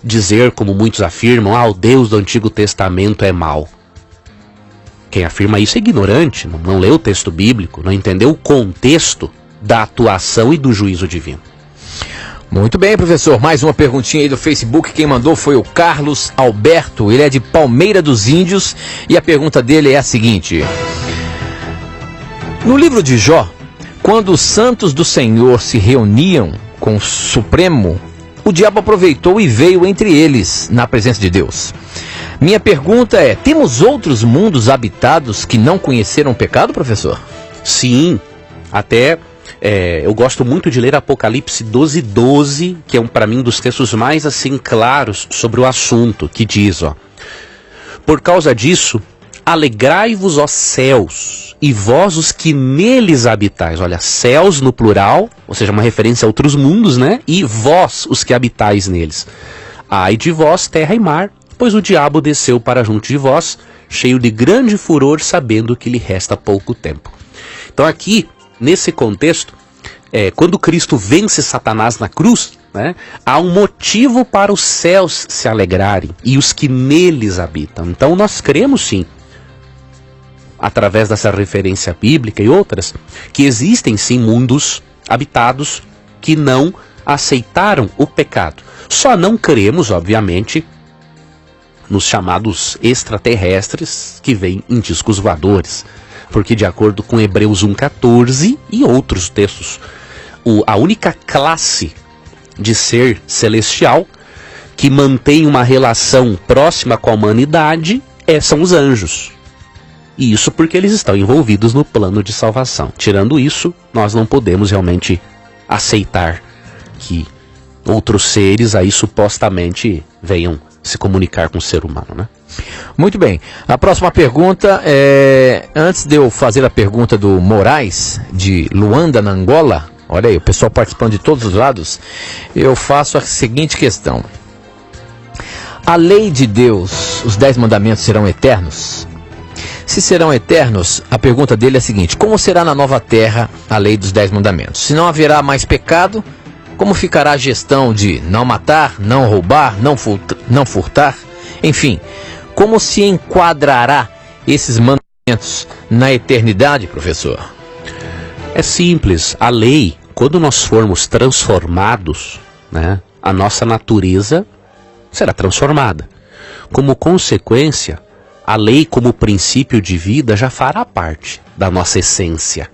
dizer, como muitos afirmam, o Deus do Antigo Testamento é mau. Quem afirma isso é ignorante, não leu o texto bíblico, não entendeu o contexto da atuação e do juízo divino. Muito bem, professor. Mais uma perguntinha aí do Facebook. Quem mandou foi o Carlos Alberto. Ele é de Palmeira dos Índios e a pergunta dele é a seguinte: no livro de Jó, quando os santos do Senhor se reuniam com o Supremo, o diabo aproveitou e veio entre eles na presença de Deus. Minha pergunta é: temos outros mundos habitados que não conheceram o pecado, professor? Sim, até eu gosto muito de ler Apocalipse 12:12, que é para mim um dos textos mais assim claros sobre o assunto, que diz, por causa disso, alegrai-vos, ó céus, e vós os que neles habitais. Olha, céus no plural, ou seja, uma referência a outros mundos, né? E vós, os que habitais neles. Ai de vós, terra e mar, pois o diabo desceu para junto de vós, cheio de grande furor, sabendo que lhe resta pouco tempo. Então aqui, nesse contexto, quando Cristo vence Satanás na cruz, né, há um motivo para os céus se alegrarem e os que neles habitam. Então nós cremos sim, através dessa referência bíblica e outras, que existem sim mundos habitados que não aceitaram o pecado. Só não cremos, obviamente, nos chamados extraterrestres que vêm em discos voadores. Porque de acordo com Hebreus 1,14 e outros textos, a única classe de ser celestial que mantém uma relação próxima com a humanidade são os anjos. E isso porque eles estão envolvidos no plano de salvação. Tirando isso, nós não podemos realmente aceitar que outros seres aí supostamente venham se comunicar com o ser humano, né? Muito bem. A próxima pergunta é... Antes de eu fazer a pergunta do Moraes, de Luanda, na Angola, olha aí, o pessoal participando de todos os lados, eu faço a seguinte questão: a lei de Deus, os 10 mandamentos serão eternos? Se serão eternos, a pergunta dele é a seguinte: como será na nova terra a lei dos 10 mandamentos? Se não haverá mais pecado, como ficará a gestão de não matar, não roubar, não furtar? Enfim, como se enquadrará esses mandamentos na eternidade, professor? É simples. A lei, quando nós formos transformados, né, a nossa natureza será transformada. Como consequência, a lei como princípio de vida já fará parte da nossa essência.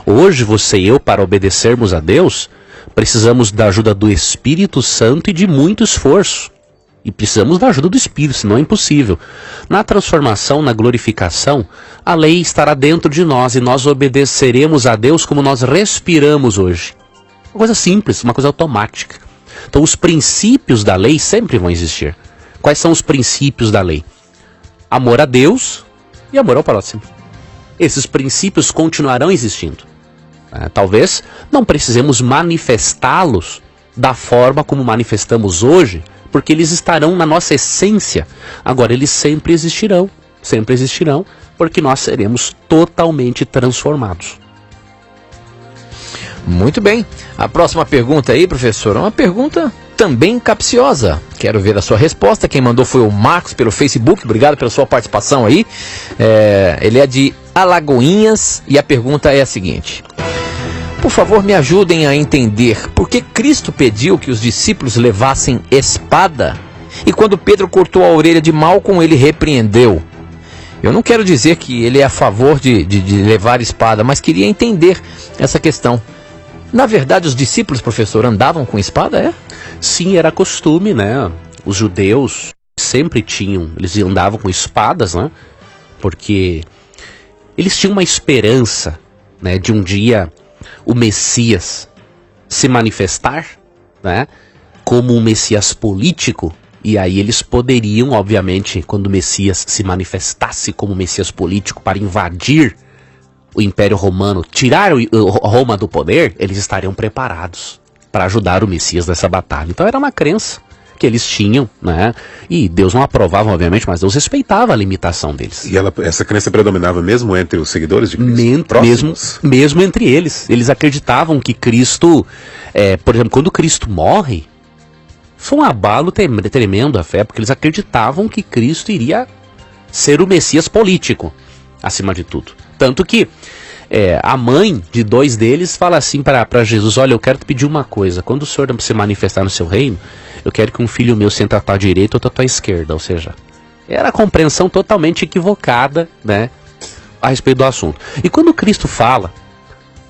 Hoje, você e eu, para obedecermos a Deus, precisamos da ajuda do Espírito Santo e de muito esforço. E precisamos da ajuda do Espírito, senão é impossível. Na transformação, na glorificação, a lei estará dentro de nós e nós obedeceremos a Deus como nós respiramos hoje. Uma coisa simples, uma coisa automática. Então os princípios da lei sempre vão existir. Quais são os princípios da lei? Amor a Deus e amor ao próximo. Esses princípios continuarão existindo. Talvez não precisemos manifestá-los da forma como manifestamos hoje, porque eles estarão na nossa essência. Agora, eles sempre existirão, porque nós seremos totalmente transformados. Muito bem. A próxima pergunta aí, professor, é uma pergunta também capciosa. Quero ver a sua resposta. Quem mandou foi o Marcos pelo Facebook. Obrigado pela sua participação aí. Ele é de Alagoinhas e a pergunta é a seguinte: por favor, me ajudem a entender por que Cristo pediu que os discípulos levassem espada e quando Pedro cortou a orelha de Malco, ele repreendeu. Eu não quero dizer que ele é a favor de levar espada, mas queria entender essa questão. Na verdade, os discípulos, professor, andavam com espada, Sim, era costume, né? Os judeus sempre eles andavam com espadas, né? Porque eles tinham uma esperança, né, de um dia o Messias se manifestar, né, como um Messias político, e aí eles poderiam, obviamente, quando o Messias se manifestasse como Messias político para invadir o Império Romano, tirar Roma do poder, eles estariam preparados para ajudar o Messias nessa batalha. Então era uma crença que eles tinham, né? E Deus não aprovava, obviamente, mas Deus respeitava a limitação deles. E essa crença predominava mesmo entre os seguidores de Cristo? Mesmo entre eles. Eles acreditavam que Cristo, por exemplo, quando Cristo morre, Foi um abalo tremendo à fé, porque eles acreditavam que Cristo iria ser o Messias político, acima de tudo. Tanto que a mãe de 2 deles fala assim para Jesus: olha, eu quero te pedir uma coisa, quando o Senhor se manifestar no seu reino, eu quero que um filho meu sente à tua direita ou à tua esquerda. Ou seja, era a compreensão totalmente equivocada, né, a respeito do assunto. E quando Cristo fala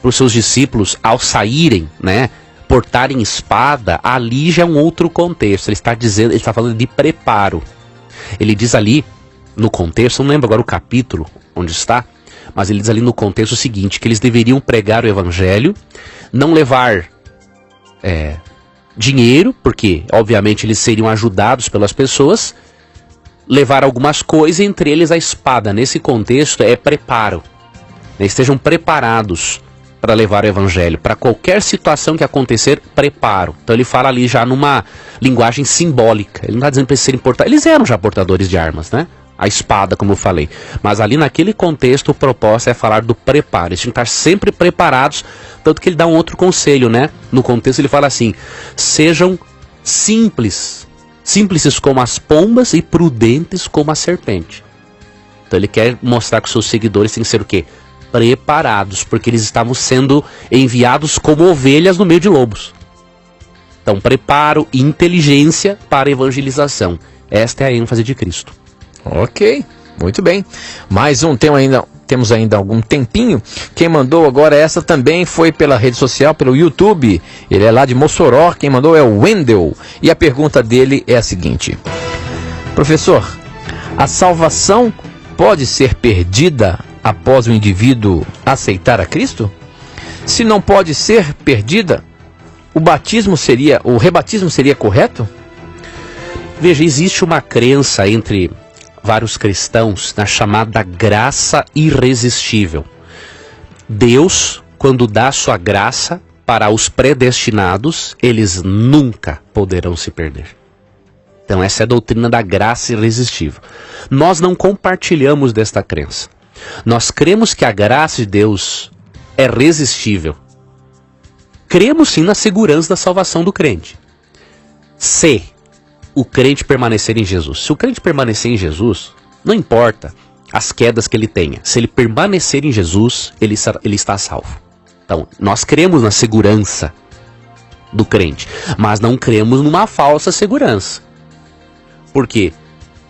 para os seus discípulos, ao saírem, né, portarem espada, ali já é um outro contexto. Ele está falando de preparo. Ele diz ali, no contexto, não lembro agora o capítulo onde está, mas ele diz ali no contexto o seguinte, que eles deveriam pregar o evangelho, não levar dinheiro, porque obviamente eles seriam ajudados pelas pessoas, levar algumas coisas, entre eles a espada. Nesse contexto é preparo, né? Estejam preparados para levar o evangelho, para qualquer situação que acontecer, preparo. Então ele fala ali já numa linguagem simbólica, ele não está dizendo para eles serem portadores, eles eram já portadores de armas, né? A espada, como eu falei. Mas ali naquele contexto, o propósito é falar do preparo. Eles tinham que estar sempre preparados, tanto que ele dá um outro conselho, né? No contexto ele fala assim: sejam simples como as pombas e prudentes como a serpente. Então ele quer mostrar que os seus seguidores têm que ser o quê? Preparados, porque eles estavam sendo enviados como ovelhas no meio de lobos. Então preparo e inteligência para a evangelização. Esta é a ênfase de Cristo. Ok, muito bem. Mais um, temos ainda algum tempinho. Quem mandou agora essa também foi pela rede social, pelo YouTube. Ele é lá de Mossoró, quem mandou é o Wendel. E a pergunta dele é a seguinte: professor, a salvação pode ser perdida após o indivíduo aceitar a Cristo? Se não pode ser perdida, o rebatismo seria correto? Veja, existe uma crença entre vários cristãos na chamada graça irresistível. Deus, quando dá sua graça para os predestinados, eles nunca poderão se perder. Então essa é a doutrina da graça irresistível. Nós não compartilhamos desta crença. Nós cremos que a graça de Deus é resistível. Cremos sim na segurança da salvação do crente. Se o crente permanecer em Jesus. Se o crente permanecer em Jesus, não importa as quedas que ele tenha. Se ele permanecer em Jesus, ele está salvo. Então, nós cremos na segurança do crente, mas não cremos numa falsa segurança. Por quê?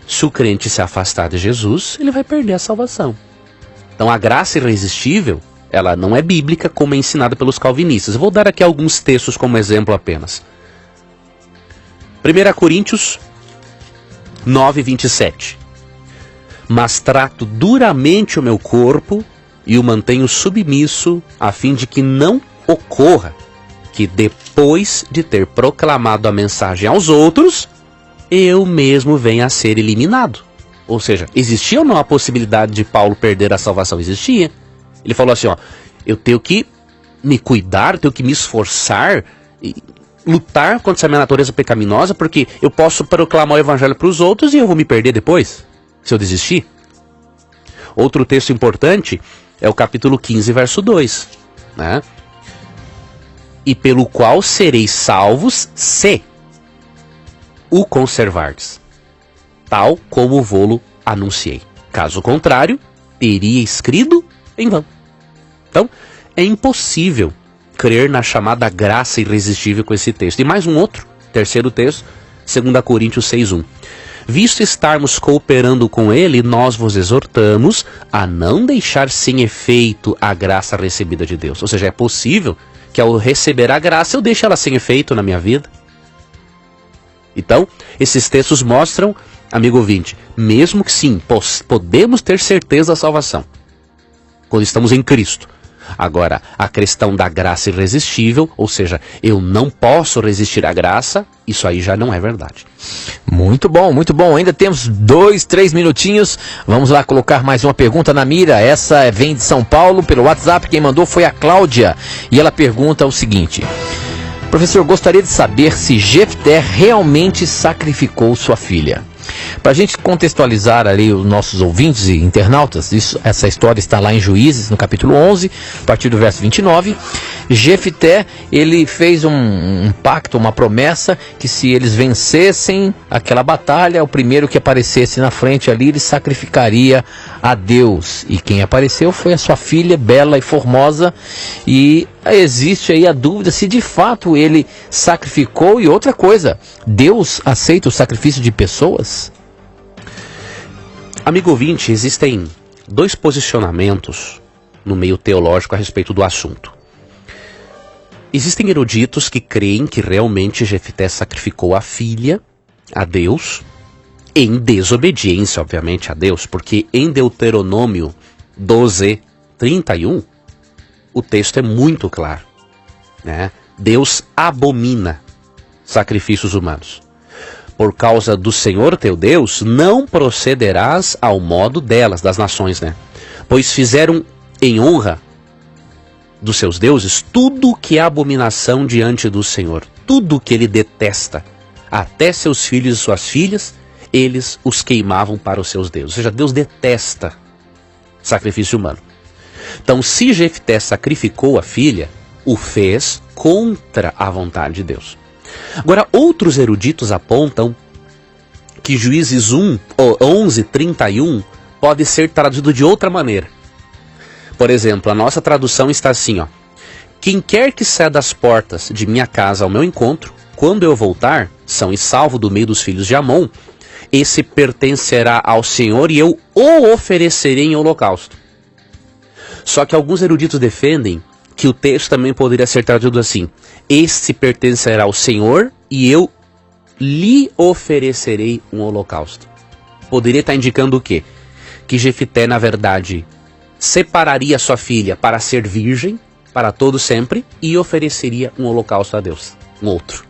Se o crente se afastar de Jesus, ele vai perder a salvação. Então, a graça irresistível, ela não é bíblica como é ensinada pelos calvinistas. Eu vou dar aqui alguns textos como exemplo apenas. 1 Coríntios 9:27. Mas trato duramente o meu corpo e o mantenho submisso, a fim de que não ocorra que depois de ter proclamado a mensagem aos outros, eu mesmo venha a ser eliminado. Ou seja, existia ou não a possibilidade de Paulo perder a salvação? Existia. Ele falou assim, eu tenho que me cuidar, tenho que me esforçar e lutar contra essa minha natureza pecaminosa, porque eu posso proclamar o evangelho para os outros e eu vou me perder depois, se eu desistir. Outro texto importante é o capítulo 15, verso 2, né? E pelo qual sereis salvos se o conservardes, tal como vô-lo anunciei. Caso contrário, teríeis crido em vão. Então, é impossível crer na chamada graça irresistível com esse texto. E mais um outro, terceiro texto, 2 Coríntios 6:1. Visto estarmos cooperando com ele, nós vos exortamos a não deixar sem efeito a graça recebida de Deus. Ou seja, é possível que ao receber a graça eu deixe ela sem efeito na minha vida. Então, esses textos mostram, amigo ouvinte, mesmo que sim, podemos ter certeza da salvação quando estamos em Cristo. Agora, a questão da graça irresistível, ou seja, eu não posso resistir à graça, isso aí já não é verdade. Muito bom, muito bom. Ainda temos 2, 3 minutinhos. Vamos lá colocar mais uma pergunta na mira. Essa vem de São Paulo, pelo WhatsApp. Quem mandou foi a Cláudia. E ela pergunta o seguinte: professor, gostaria de saber se Jefté realmente sacrificou sua filha. Para a gente contextualizar ali os nossos ouvintes e internautas, essa história está lá em Juízes, no capítulo 11, a partir do verso 29. Jefté, ele fez um pacto, uma promessa, que se eles vencessem aquela batalha, o primeiro que aparecesse na frente ali, ele sacrificaria a Deus. E quem apareceu foi a sua filha, bela e formosa, e existe aí a dúvida se de fato ele sacrificou. E outra coisa, Deus aceita o sacrifício de pessoas? Amigo ouvinte, existem 2 posicionamentos no meio teológico a respeito do assunto. Existem eruditos que creem que realmente Jefté sacrificou a filha a Deus, em desobediência, obviamente, a Deus, porque em Deuteronômio 12:31, o texto é muito claro, né? Deus abomina sacrifícios humanos. Por causa do Senhor teu Deus, não procederás ao modo delas, das nações, né? Pois fizeram em honra dos seus deuses tudo que é abominação diante do Senhor, tudo que ele detesta. Até seus filhos e suas filhas, eles os queimavam para os seus deuses. Ou seja, Deus detesta sacrifício humano. Então, se Jefté sacrificou a filha, o fez contra a vontade de Deus. Agora, outros eruditos apontam que Juízes 11:31 pode ser traduzido de outra maneira. Por exemplo, a nossa tradução está assim, ó: quem quer que saia das portas de minha casa ao meu encontro, quando eu voltar, são e salvo do meio dos filhos de Amon, esse pertencerá ao Senhor e eu o oferecerei em holocausto. Só que alguns eruditos defendem que o texto também poderia ser traduzido assim: este pertencerá ao Senhor e eu lhe oferecerei um holocausto. Poderia estar indicando o quê? Que Jefté, na verdade, separaria sua filha para ser virgem para todo sempre e ofereceria um holocausto a Deus, um outro.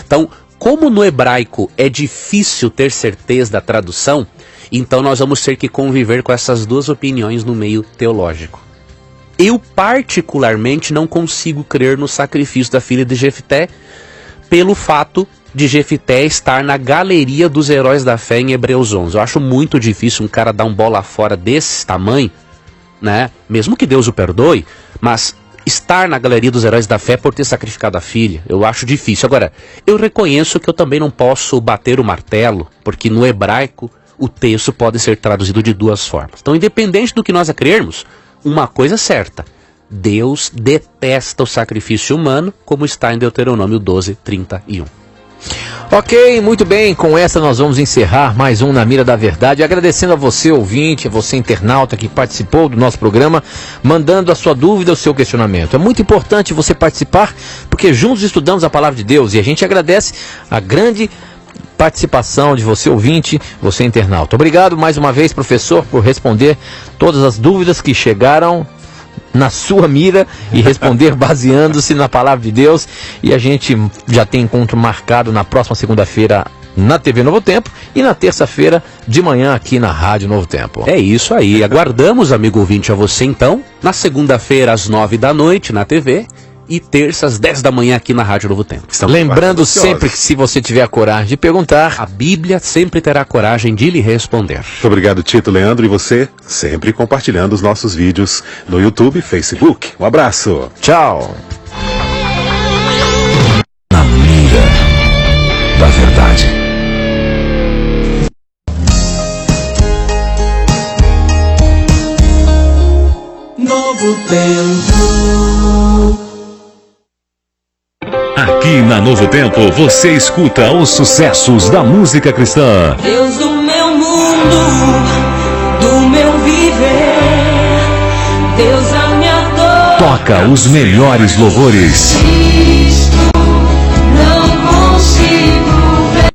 Então, como no hebraico é difícil ter certeza da tradução, então nós vamos ter que conviver com essas 2 opiniões no meio teológico. Eu particularmente não consigo crer no sacrifício da filha de Jefté, pelo fato de Jefté estar na galeria dos heróis da fé em Hebreus 11. Eu acho muito difícil um cara dar um bola fora desse tamanho, né? Mesmo que Deus o perdoe, mas estar na galeria dos heróis da fé por ter sacrificado a filha, eu acho difícil. Agora, eu reconheço que eu também não posso bater o martelo, porque no hebraico o texto pode ser traduzido de 2 formas. Então, independente do que nós crermos, uma coisa é certa: Deus detesta o sacrifício humano, como está em Deuteronômio 12:31. Ok, muito bem, com essa nós vamos encerrar mais um Na Mira da Verdade, agradecendo a você ouvinte, a você internauta que participou do nosso programa, mandando a sua dúvida, o seu questionamento. É muito importante você participar, porque juntos estudamos a Palavra de Deus, e a gente agradece a grande participação de você ouvinte, você internauta. Obrigado mais uma vez, professor, por responder todas as dúvidas que chegaram na sua mira e responder baseando-se na Palavra de Deus. E a gente já tem encontro marcado na próxima segunda-feira na TV Novo Tempo e na terça-feira de manhã aqui na Rádio Novo Tempo. É isso aí, aguardamos, amigo ouvinte, a você então, na segunda-feira às 9 da noite na TV e terça às 10 da manhã aqui na Rádio Novo Tempo. Estamos lembrando sempre que, se você tiver a coragem de perguntar, a Bíblia sempre terá coragem de lhe responder. Muito obrigado, Tito, Leandro, e você sempre compartilhando os nossos vídeos no YouTube e Facebook. Um abraço. Tchau. Na Mira da Verdade. Novo Tempo. Aqui na Novo Tempo você escuta os sucessos da música cristã. Deus do meu mundo, do meu viver, Deus a minha dor. Toca os melhores louvores.